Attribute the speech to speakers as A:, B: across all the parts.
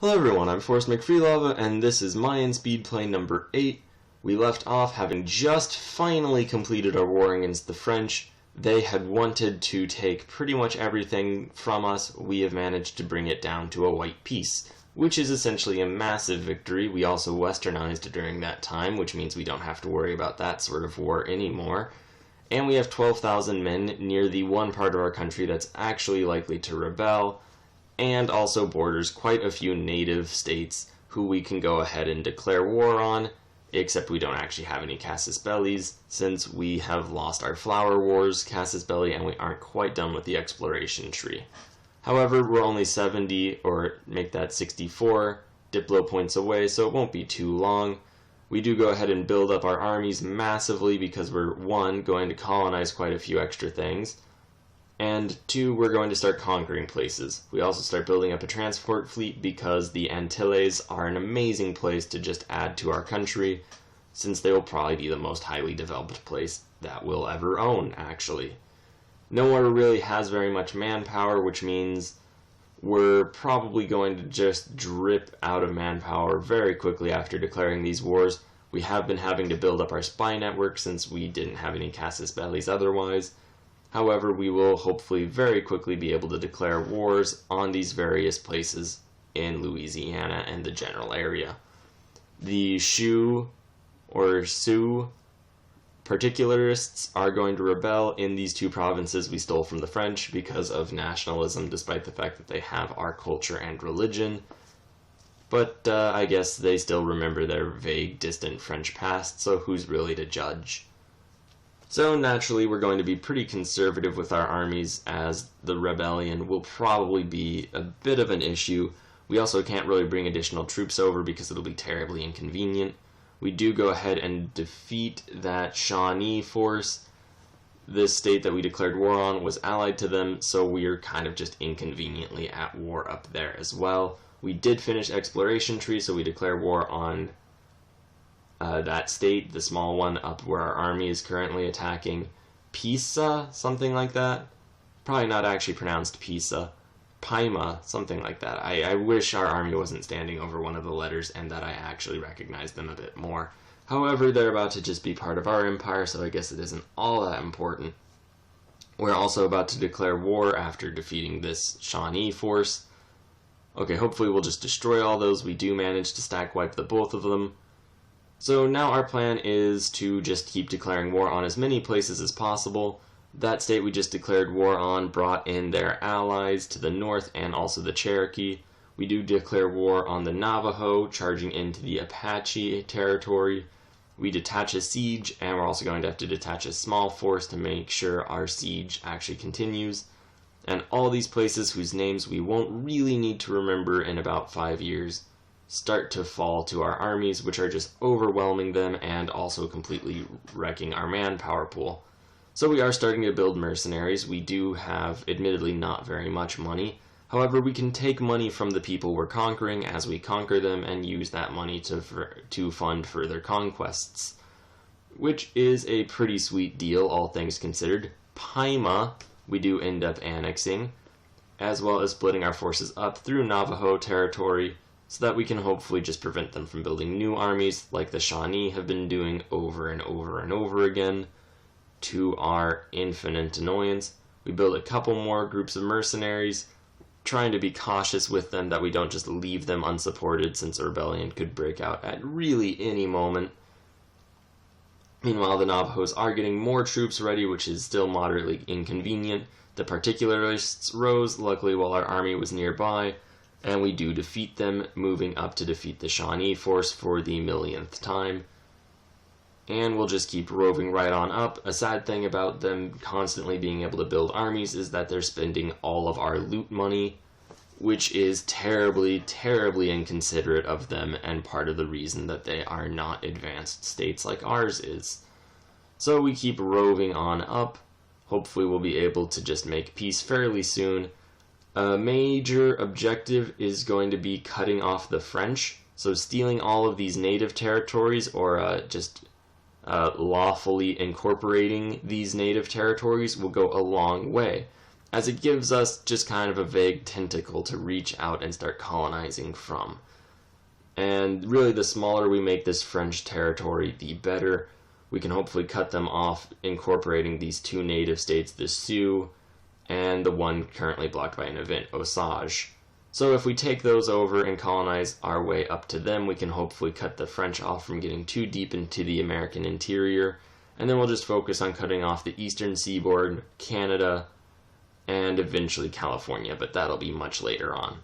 A: Hello everyone, I'm Forrest McFreelove, and this is Mayan Speedplay number 8. We left off having just finally completed our war against the French. They had wanted to take pretty much everything from us. We have managed to bring it down to a white peace, which is essentially a massive victory. We also westernized during that time, which means we don't have to worry about that sort of war anymore. And we have 12,000 men near the one part of our country that's actually likely to rebel, and also borders quite a few native states who we can go ahead and declare war on, except we don't actually have any casus bellis, since we have lost our flower wars casus belli and we aren't quite done with the exploration tree. However, we're only 70, or make that 64, diplo points away, so it won't be too long. We do go ahead and build up our armies massively because we're, 1, going to colonize quite a few extra things, and 2, we're going to start conquering places. We also start building up a transport fleet because the Antilles are an amazing place to just add to our country, since they will probably be the most highly developed place that we'll ever own, actually. Nowhere really has very much manpower, which means we're probably going to just drip out of manpower very quickly after declaring these wars. We have been having to build up our spy network since we didn't have any casus bellis otherwise. However, we will hopefully very quickly be able to declare wars on these various places in Louisiana and the general area. The Sioux particularists are going to rebel in these two provinces we stole from the French because of nationalism, despite the fact that they have our culture and religion. But I guess they still remember their vague, distant French past, so who's really to judge? So naturally, we're going to be pretty conservative with our armies, as the rebellion will probably be a bit of an issue. We also can't really bring additional troops over because it'll be terribly inconvenient. We do go ahead and defeat that Shawnee force. This state that we declared war on was allied to them, so we're kind of just inconveniently at war up there as well. We did finish exploration tree, so we declare war on that state, the small one up where our army is currently attacking. Pisa, something like that. Probably not actually pronounced Pisa. Paima, something like that. I wish our army wasn't standing over one of the letters and that I actually recognized them a bit more. However, they're about to just be part of our empire, so I guess it isn't all that important. We're also about to declare war after defeating this Shawnee force. Okay, hopefully we'll just destroy all those. We do manage to stack wipe the both of them. So now our plan is to just keep declaring war on as many places as possible. That state we just declared war on brought in their allies to the north and also the Cherokee. We do declare war on the Navajo, charging into the Apache territory. We detach a siege, and we're also going to have to detach a small force to make sure our siege actually continues. And all these places whose names we won't really need to remember in about 5 years start to fall to our armies, which are just overwhelming them and also completely wrecking our manpower pool. So we are starting to build mercenaries. We do have, admittedly, not very much money. However, we can take money from the people we're conquering as we conquer them and use that money to fund further conquests, which is a pretty sweet deal, all things considered. Paima, we do end up annexing, as well as splitting our forces up through Navajo territory, so that we can hopefully just prevent them from building new armies like the Shawnee have been doing over and over and over again, to our infinite annoyance. We build a couple more groups of mercenaries, trying to be cautious with them that we don't just leave them unsupported, since a rebellion could break out at really any moment. Meanwhile, the Navajos are getting more troops ready, which is still moderately inconvenient. The particularists rose, luckily, while our army was nearby, and we do defeat them, moving up to defeat the Shawnee force for the millionth time. And we'll just keep roving right on up. A sad thing about them constantly being able to build armies is that they're spending all of our loot money, which is terribly, terribly inconsiderate of them, and part of the reason that they are not advanced states like ours is. So we keep roving on up. Hopefully we'll be able to just make peace fairly soon. A major objective is going to be cutting off the French, so stealing all of these native territories, or just lawfully incorporating these native territories will go a long way. as it gives us just kind of a vague tentacle to reach out and start colonizing from. And really, the smaller we make this French territory, the better. We can hopefully cut them off, incorporating these two native states, the Sioux, and the one currently blocked by an event, Osage. So if we take those over and colonize our way up to them, we can hopefully cut the French off from getting too deep into the American interior, and then we'll just focus on cutting off the eastern seaboard, Canada, and eventually California, but that'll be much later on.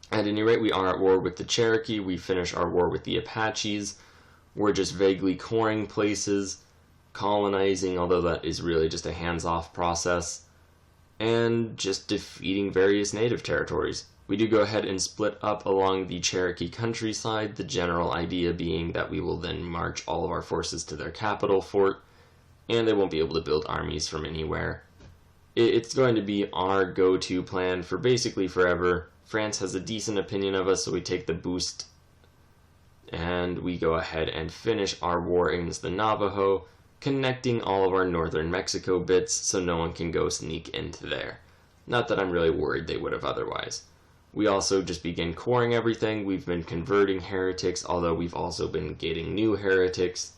A: At any rate, we are at war with the Cherokee. We finish our war with the Apaches. We're just vaguely coring places, colonizing, although that is really just a hands-off process, and just defeating various native territories. We do go ahead and split up along the Cherokee countryside, the general idea being that we will then march all of our forces to their capital fort, and they won't be able to build armies from anywhere. It's going to be our go-to plan for basically forever. France has a decent opinion of us, so we take the boost, and we go ahead and finish our war against the Navajo, connecting all of our northern Mexico bits so no one can go sneak into there. Not that I'm really worried they would have otherwise. We also just begin coring everything. We've been converting heretics, although we've also been getting new heretics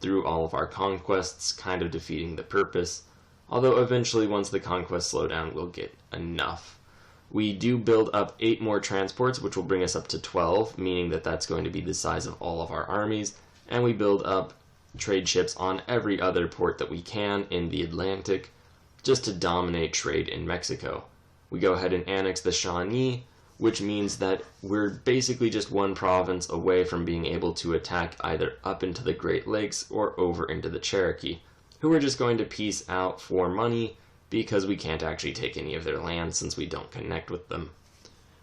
A: through all of our conquests, kind of defeating the purpose. Although eventually, once the conquests slow down, we'll get enough. We do build up 8 more transports, which will bring us up to 12, meaning that that's going to be the size of all of our armies. And we build up trade ships on every other port that we can in the Atlantic, just to dominate trade in Mexico. We go ahead and annex the Shawnee, which means that we're basically just one province away from being able to attack either up into the Great Lakes or over into the Cherokee, who are just going to peace out for money because we can't actually take any of their land since we don't connect with them.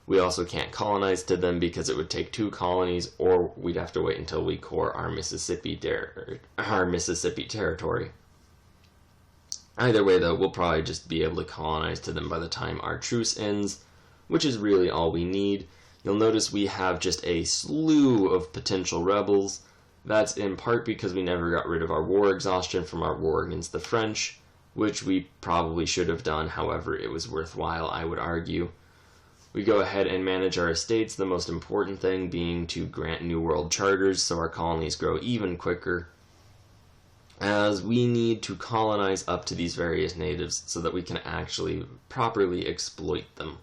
A: We also can't colonize to them because it would take 2 colonies, or we'd have to wait until we core our Mississippi territory. Either way, though, we'll probably just be able to colonize to them by the time our truce ends, which is really all we need. You'll notice we have just a slew of potential rebels. That's in part because we never got rid of our war exhaustion from our war against the French, which we probably should have done, however it was worthwhile, I would argue. We go ahead and manage our estates, the most important thing being to grant New World charters so our colonies grow even quicker, as we need to colonize up to these various natives so that we can actually properly exploit them.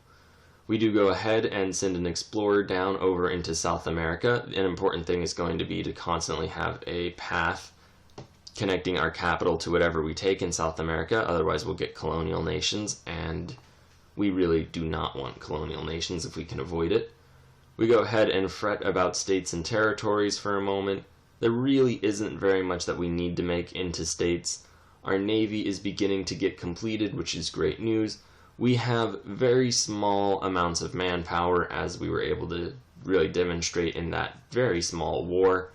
A: We do go ahead and send an explorer down over into South America. An important thing is going to be to constantly have a path connecting our capital to whatever we take in South America, otherwise we'll get colonial nations, and we really do not want colonial nations if we can avoid it. We go ahead and fret about states and territories for a moment. There really isn't very much that we need to make into states. Our navy is beginning to get completed, which is great news. We have very small amounts of manpower, as we were able to really demonstrate in that very small war.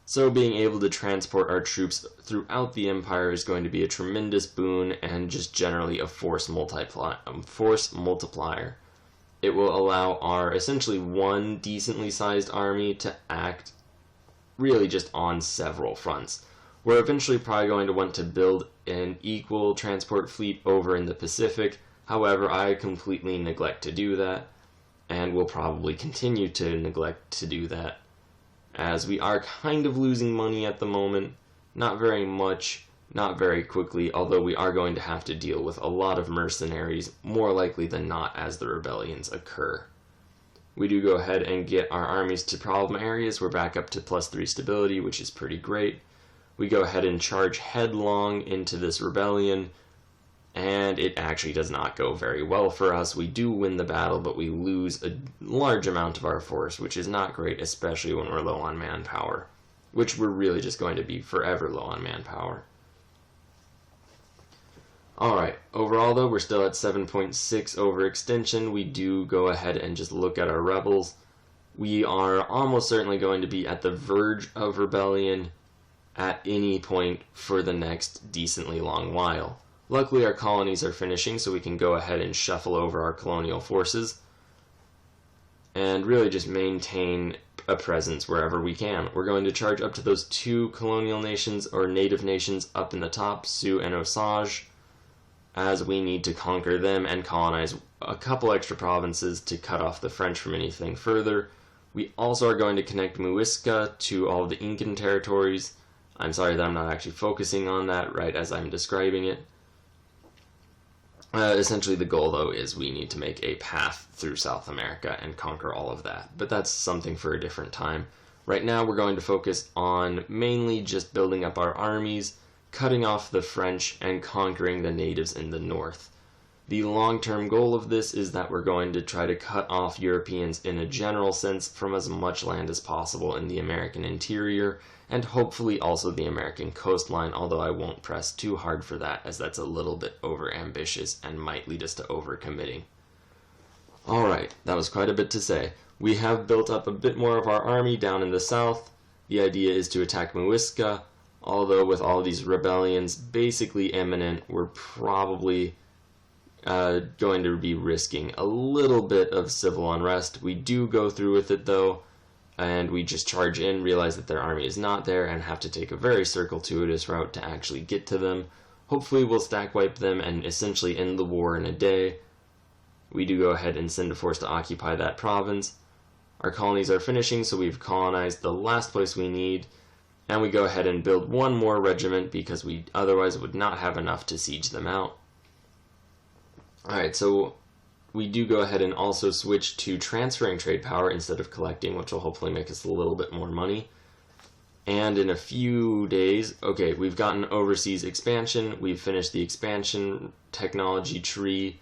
A: So being able to transport our troops throughout the empire is going to be a tremendous boon and just generally a force multiplier. It will allow our essentially one decently sized army to act really just on several fronts. We're eventually probably going to want to build an equal transport fleet over in the Pacific. However, I completely neglect to do that, and will probably continue to neglect to do that, as we are kind of losing money at the moment. Not very much, not very quickly, although we are going to have to deal with a lot of mercenaries, more likely than not, as the rebellions occur. We do go ahead and get our armies to problem areas. We're back up to +3 stability, which is pretty great. We go ahead and charge headlong into this rebellion, and it actually does not go very well for us. We do win the battle, but we lose a large amount of our force, which is not great, especially when we're low on manpower, which we're really just going to be forever low on manpower. Alright, overall though, we're still at 7.6 overextension. We do go ahead and just look at our rebels. We are almost certainly going to be at the verge of rebellion at any point for the next decently long while. Luckily, our colonies are finishing, so we can go ahead and shuffle over our colonial forces and really just maintain a presence wherever we can. We're going to charge up to those 2 colonial nations or native nations up in the top, Sioux and Osage. as we need to conquer them and colonize a couple extra provinces to cut off the French from anything further. We also are going to connect Muisca to all of the Incan territories. I'm sorry that I'm not actually focusing on that right as I'm describing it. Essentially, the goal, though, is we need to make a path through South America and conquer all of that. But that's something for a different time. Right now, we're going to focus on mainly just building up our armies, cutting off the French, and conquering the natives in the north. The long-term goal of this is that we're going to try to cut off Europeans in a general sense from as much land as possible in the American interior, and hopefully also the American coastline, although I won't press too hard for that, as that's a little bit over-ambitious and might lead us to over-committing. Alright, that was quite a bit to say. We have built up a bit more of our army down in the south. The idea is to attack Muisca, although with all these rebellions basically imminent, we're probably going to be risking a little bit of civil unrest. We do go through with it, though, and we just charge in, realize that their army is not there, and have to take a very circuitous route to actually get to them. Hopefully we'll stack wipe them and essentially end the war in a day. We do go ahead and send a force to occupy that province. Our colonies are finishing, so we've colonized the last place we need, and we go ahead and build one more regiment because we otherwise would not have enough to siege them out. Alright, so we do go ahead and also switch to transferring trade power instead of collecting, which will hopefully make us a little bit more money. And in a few days, okay, we've gotten overseas expansion, we've finished the expansion technology tree,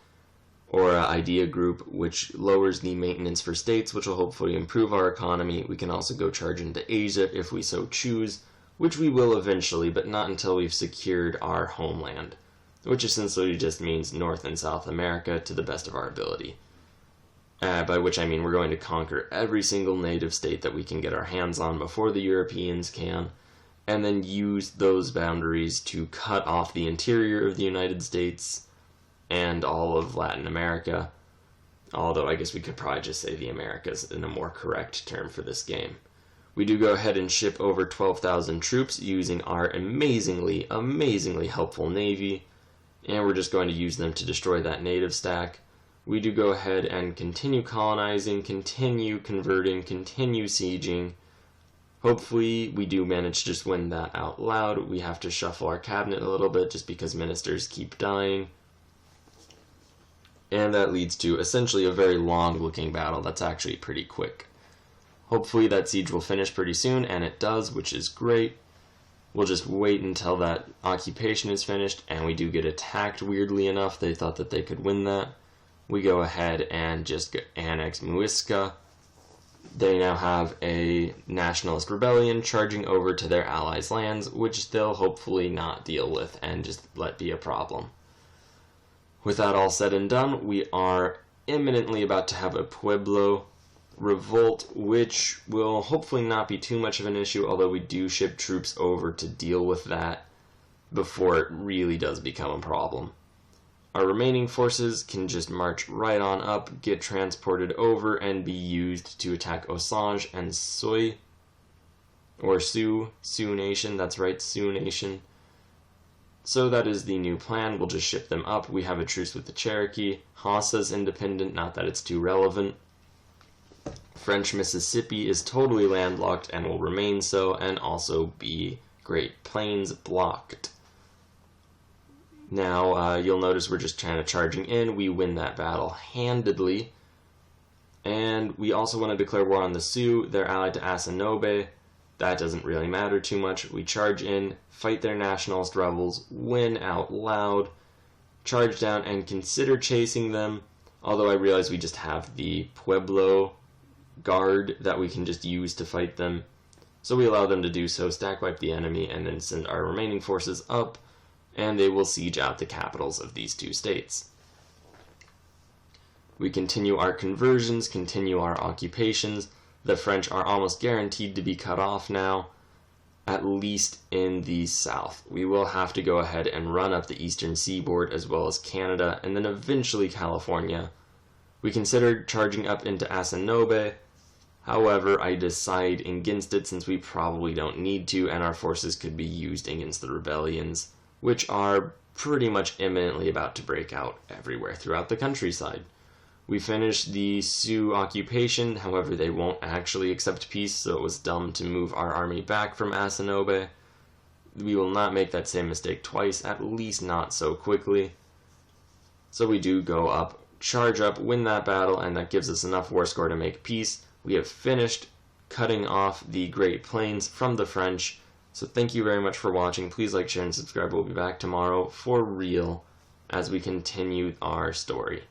A: or idea group, which lowers the maintenance for states, which will hopefully improve our economy. We can also go charge into Asia if we so choose, which we will eventually, but not until we've secured our homeland, which essentially just means North and South America to the best of our ability. By which I mean we're going to conquer every single native state that we can get our hands on before the Europeans can, and then use those boundaries to cut off the interior of the United States and all of Latin America, although I guess we could probably just say the Americas in a more correct term for this game. We do go ahead and ship over 12,000 troops using our amazingly helpful navy, and we're just going to use them to destroy that native stack. We do go ahead and continue colonizing, continue converting, continue sieging. Hopefully we do manage to just win that out loud. We have to shuffle our cabinet a little bit just because ministers keep dying. And that leads to essentially a very long-looking battle that's actually pretty quick. Hopefully that siege will finish pretty soon, and it does, which is great. We'll just wait until that occupation is finished, and we do get attacked weirdly enough. They thought that they could win that. We go ahead and just annex Muisca. They now have a nationalist rebellion charging over to their allies' lands, which they'll hopefully not deal with and just let be a problem. With that all said and done, we are imminently about to have a Pueblo revolt, which will hopefully not be too much of an issue, although we do ship troops over to deal with that before it really does become a problem. Our remaining forces can just march right on up, get transported over, and be used to attack Osage and Soy, or Sioux Nation, that's right, Sioux Nation. So that is the new plan. We'll just ship them up. We have a truce with the Cherokee. Hausa's independent, not that it's too relevant. French Mississippi is totally landlocked and will remain so, and also be Great Plains blocked. Now, you'll notice we're just kind of charging in. We win that battle handedly. And we also want to declare war on the Sioux. They're allied to Asanobe. That doesn't really matter too much. We charge in, fight their nationalist rebels, win out loud, charge down, and consider chasing them. Although I realize we just have the Pueblo Guard that we can just use to fight them. So we allow them to do so, stack wipe the enemy, and then send our remaining forces up, and they will siege out the capitals of these two states. We continue our conversions, continue our occupations. The French are almost guaranteed to be cut off now, at least in the south. We will have to go ahead and run up the eastern seaboard as well as Canada, and then eventually California. We considered charging up into Asanobe. However, I decide against it since we probably don't need to, and our forces could be used against the rebellions, which are pretty much imminently about to break out everywhere throughout the countryside. We finished the Sioux occupation, however they won't actually accept peace, so it was dumb to move our army back from Asinobe. We will not make that same mistake twice, at least not so quickly. So we do go up, charge up, win that battle, and that gives us enough war score to make peace. We have finished cutting off the Great Plains from the French. So thank you very much for watching. Please like, share, and subscribe. We'll be back tomorrow for real as we continue our story.